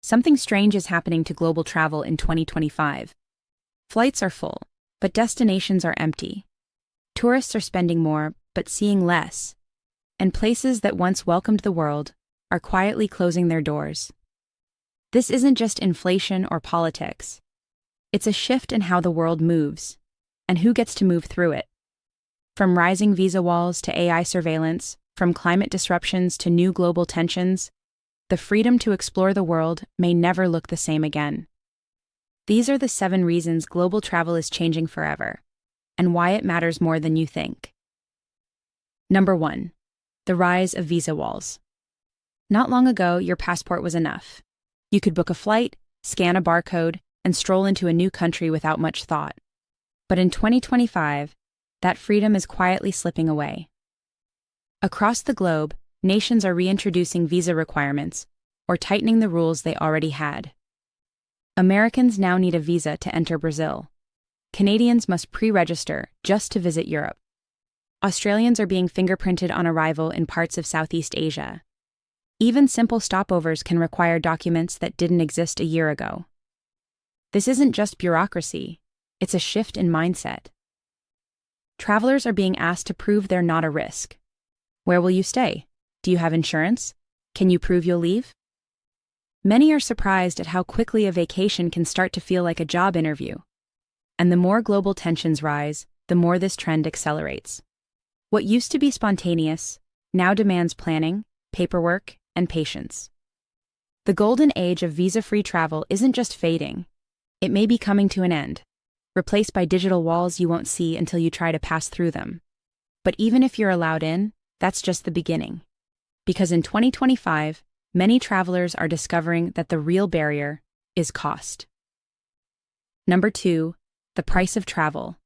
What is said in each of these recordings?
Something strange is happening to global travel in 2025. Flights are full, but destinations are empty. Tourists are spending more, but seeing less. And places that once welcomed the world are quietly closing their doors. This isn't just inflation or politics. It's a shift in how the world moves, and who gets to move through it. From rising visa walls to AI surveillance, from climate disruptions to new global tensions, the freedom to explore the world may never look the same again. These are the 7 reasons global travel is changing forever, and why it matters more than you think. Number 1. The rise of visa walls. Not long ago, your passport was enough. You could book a flight, scan a barcode, and stroll into a new country without much thought. But in 2025, that freedom is quietly slipping away. Across the globe, nations are reintroducing visa requirements or tightening the rules they already had. Americans now need a visa to enter Brazil. Canadians must pre-register just to visit Europe. Australians are being fingerprinted on arrival in parts of Southeast Asia. Even simple stopovers can require documents that didn't exist a year ago. This isn't just bureaucracy, it's a shift in mindset. Travelers are being asked to prove they're not a risk. Where will you stay? Do you have insurance? Can you prove you'll leave? Many are surprised at how quickly a vacation can start to feel like a job interview. And the more global tensions rise, the more this trend accelerates. What used to be spontaneous now demands planning, paperwork, and patience. The golden age of visa-free travel isn't just fading, it may be coming to an end, replaced by digital walls you won't see until you try to pass through them. But even if you're allowed in, that's just the beginning. Because in 2025, many travelers are discovering that the real barrier is cost. Number 2, the price of travel.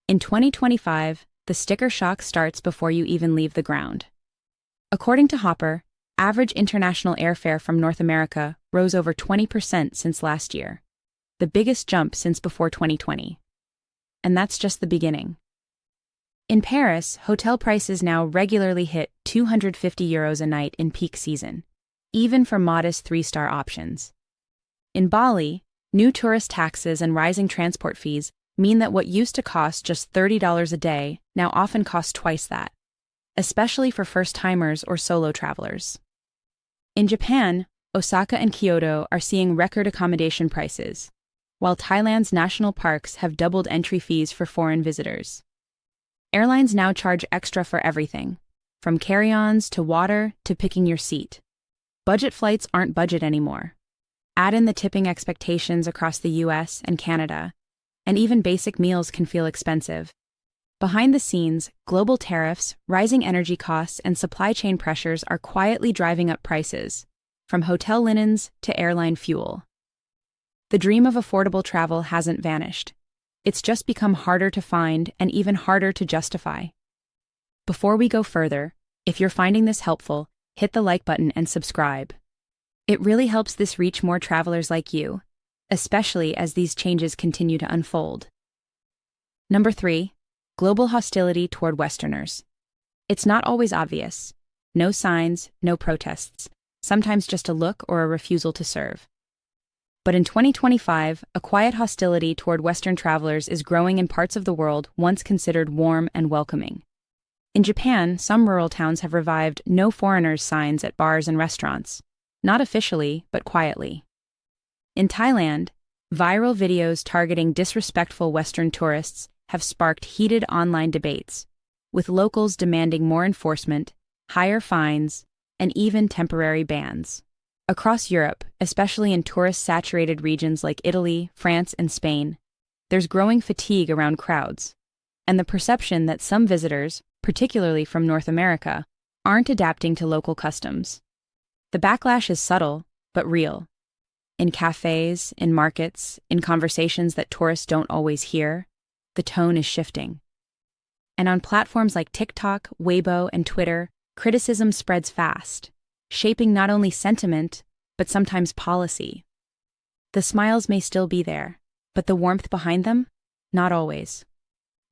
In 2025, the sticker shock starts before you even leave the ground. According to Hopper, average international airfare from North America rose over 20% since last year, the biggest jump since before 2020. And that's just the beginning. In Paris, hotel prices now regularly hit €250 a night in peak season, even for modest 3-star options. In Bali, new tourist taxes and rising transport fees mean that what used to cost just $30 a day now often costs twice that, especially for first-timers or solo travelers. In Japan, Osaka and Kyoto are seeing record accommodation prices, while Thailand's national parks have doubled entry fees for foreign visitors. Airlines now charge extra for everything, from carry-ons to water to picking your seat. Budget flights aren't budget anymore. Add in the tipping expectations across the US and Canada, and even basic meals can feel expensive. Behind the scenes, global tariffs, rising energy costs, and supply chain pressures are quietly driving up prices, from hotel linens to airline fuel. The dream of affordable travel hasn't vanished. It's just become harder to find and even harder to justify. Before we go further, if you're finding this helpful, hit the like button and subscribe. It really helps this reach more travelers like you, especially as these changes continue to unfold. Number 3, global hostility toward Westerners. It's not always obvious. No signs, no protests, sometimes just a look or a refusal to serve. But in 2025, a quiet hostility toward Western travelers is growing in parts of the world once considered warm and welcoming. In Japan, some rural towns have revived "No Foreigners" signs at bars and restaurants, not officially, but quietly. In Thailand, viral videos targeting disrespectful Western tourists have sparked heated online debates, with locals demanding more enforcement, higher fines, and even temporary bans. Across Europe, especially in tourist-saturated regions like Italy, France, and Spain, there's growing fatigue around crowds, and the perception that some visitors, particularly from North America, aren't adapting to local customs. The backlash is subtle, but real. In cafes, in markets, in conversations that tourists don't always hear, the tone is shifting. And on platforms like TikTok, Weibo, and Twitter, criticism spreads fast, shaping not only sentiment, but sometimes policy. The smiles may still be there, but the warmth behind them? Not always.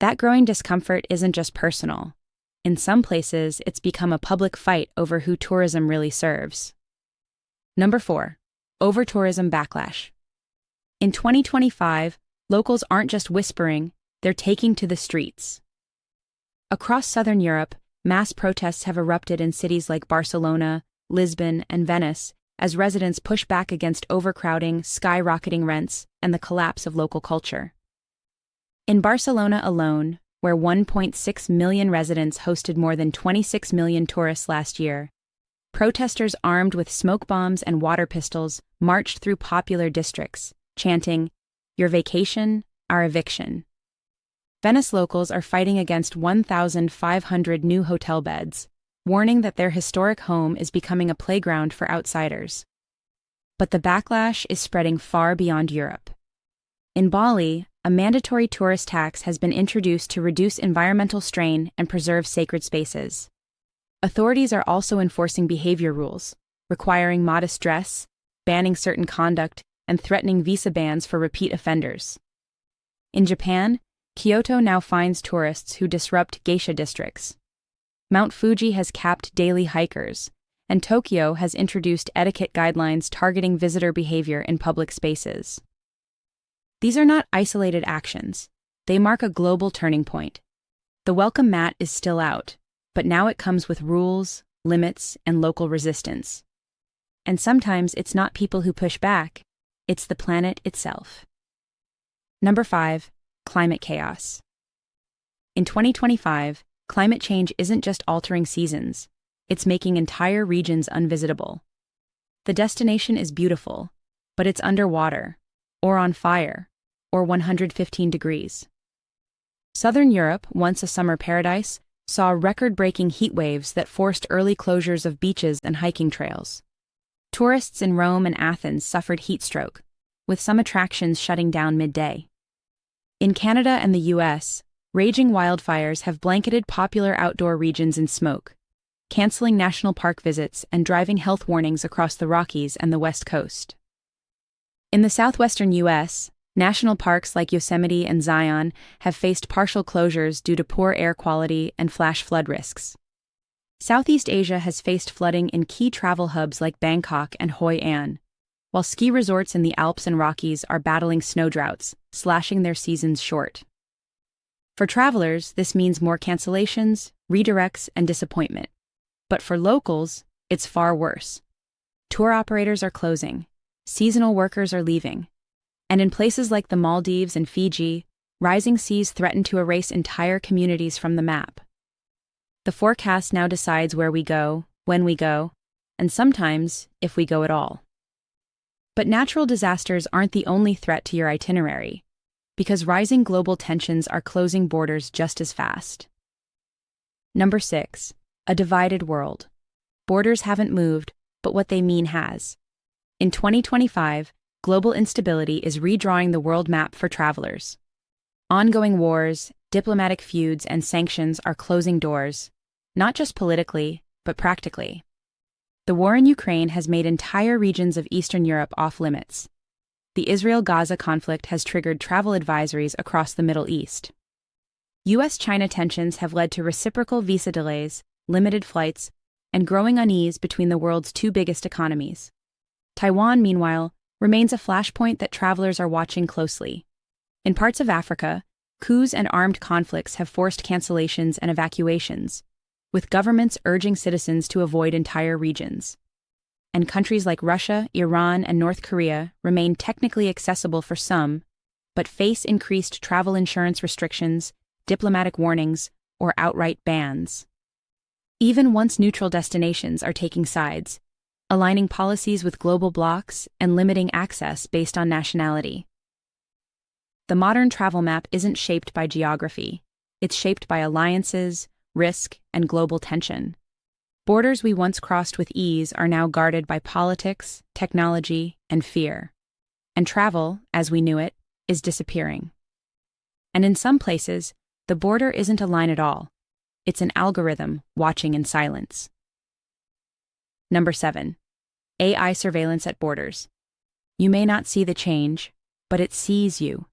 That growing discomfort isn't just personal. In some places, it's become a public fight over who tourism really serves. Number 4, Overtourism backlash. In 2025, locals aren't just whispering, they're taking to the streets. Across southern Europe, mass protests have erupted in cities like Barcelona, Lisbon, and Venice as residents push back against overcrowding, skyrocketing rents, and the collapse of local culture. In Barcelona alone, where 1.6 million residents hosted more than 26 million tourists last year, protesters armed with smoke bombs and water pistols marched through popular districts, chanting, "Your vacation, our eviction." Venice locals are fighting against 1,500 new hotel beds, warning that their historic home is becoming a playground for outsiders. But the backlash is spreading far beyond Europe. In Bali, a mandatory tourist tax has been introduced to reduce environmental strain and preserve sacred spaces. Authorities are also enforcing behavior rules, requiring modest dress, banning certain conduct, and threatening visa bans for repeat offenders. In Japan, Kyoto now fines tourists who disrupt geisha districts. Mount Fuji has capped daily hikers, and Tokyo has introduced etiquette guidelines targeting visitor behavior in public spaces. These are not isolated actions. They mark a global turning point. The welcome mat is still out, but now it comes with rules, limits, and local resistance. And sometimes it's not people who push back, it's the planet itself. Number 5. Climate chaos. In 2025, climate change isn't just altering seasons, it's making entire regions unvisitable. The destination is beautiful, but it's underwater, or on fire, or 115 degrees. Southern Europe, once a summer paradise, saw record-breaking heat waves that forced early closures of beaches and hiking trails. Tourists in Rome and Athens suffered heat stroke, with some attractions shutting down midday. In Canada and the US, raging wildfires have blanketed popular outdoor regions in smoke, canceling national park visits and driving health warnings across the Rockies and the West Coast. In the southwestern US, national parks like Yosemite and Zion have faced partial closures due to poor air quality and flash flood risks. Southeast Asia has faced flooding in key travel hubs like Bangkok and Hoi An, while ski resorts in the Alps and Rockies are battling snow droughts, slashing their seasons short. For travelers, this means more cancellations, redirects, and disappointment. But for locals, it's far worse. Tour operators are closing, seasonal workers are leaving, and in places like the Maldives and Fiji, rising seas threaten to erase entire communities from the map. The forecast now decides where we go, when we go, and sometimes if we go at all. But natural disasters aren't the only threat to your itinerary, because rising global tensions are closing borders just as fast. Number 6. A divided world. Borders haven't moved, but what they mean has. In 2025, global instability is redrawing the world map for travelers. Ongoing wars, diplomatic feuds, and sanctions are closing doors, not just politically, but practically. The war in Ukraine has made entire regions of Eastern Europe off-limits. The Israel-Gaza conflict has triggered travel advisories across the Middle East. US-China tensions have led to reciprocal visa delays, limited flights, and growing unease between the world's two biggest economies. Taiwan, meanwhile, remains a flashpoint that travelers are watching closely. In parts of Africa, coups and armed conflicts have forced cancellations and evacuations, with governments urging citizens to avoid entire regions. And countries like Russia, Iran, and North Korea remain technically accessible for some, but face increased travel insurance restrictions, diplomatic warnings, or outright bans. Even once-neutral destinations are taking sides, aligning policies with global blocs and limiting access based on nationality. The modern travel map isn't shaped by geography, it's shaped by alliances, risk, and global tension. Borders we once crossed with ease are now guarded by politics, technology, and fear. And travel, as we knew it, is disappearing. And in some places, the border isn't a line at all. It's an algorithm watching in silence. Number 7. AI surveillance at borders. You may not see the change, but it sees you.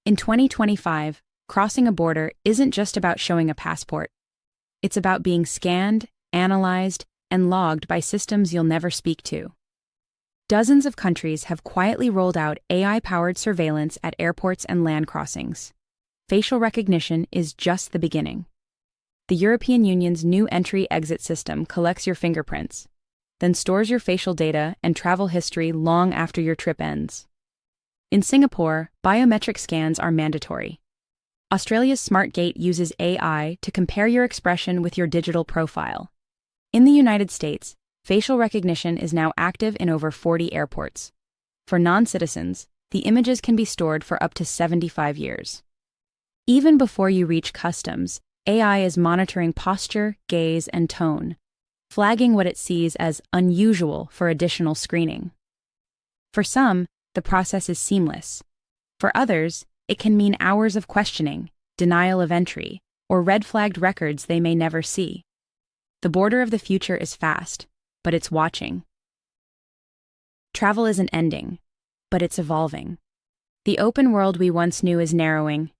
In 2025, crossing a border isn't just about showing a passport. It's about being scanned, analyzed, and logged by systems you'll never speak to. Dozens of countries have quietly rolled out AI-powered surveillance at airports and land crossings. Facial recognition is just the beginning. The European Union's new entry-exit system collects your fingerprints, then stores your facial data and travel history long after your trip ends. In Singapore, biometric scans are mandatory. Australia's Smart Gate uses AI to compare your expression with your digital profile. In the United States, facial recognition is now active in over 40 airports. For non-citizens, the images can be stored for up to 75 years. Even before you reach customs, AI is monitoring posture, gaze, and tone, flagging what it sees as unusual for additional screening. For some, the process is seamless. For others, it can mean hours of questioning, denial of entry, or red-flagged records they may never see. The border of the future is fast, but it's watching. Travel isn't ending, but it's evolving. The open world we once knew is narrowing,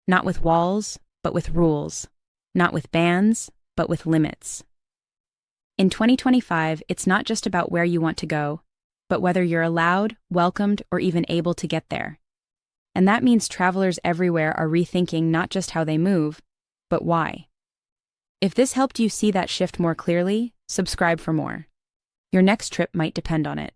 not with walls, but with rules, not with bans, but with limits. In 2025, it's not just about where you want to go, but whether you're allowed, welcomed, or even able to get there. And that means travelers everywhere are rethinking not just how they move, but why. If this helped you see that shift more clearly, subscribe for more. Your next trip might depend on it.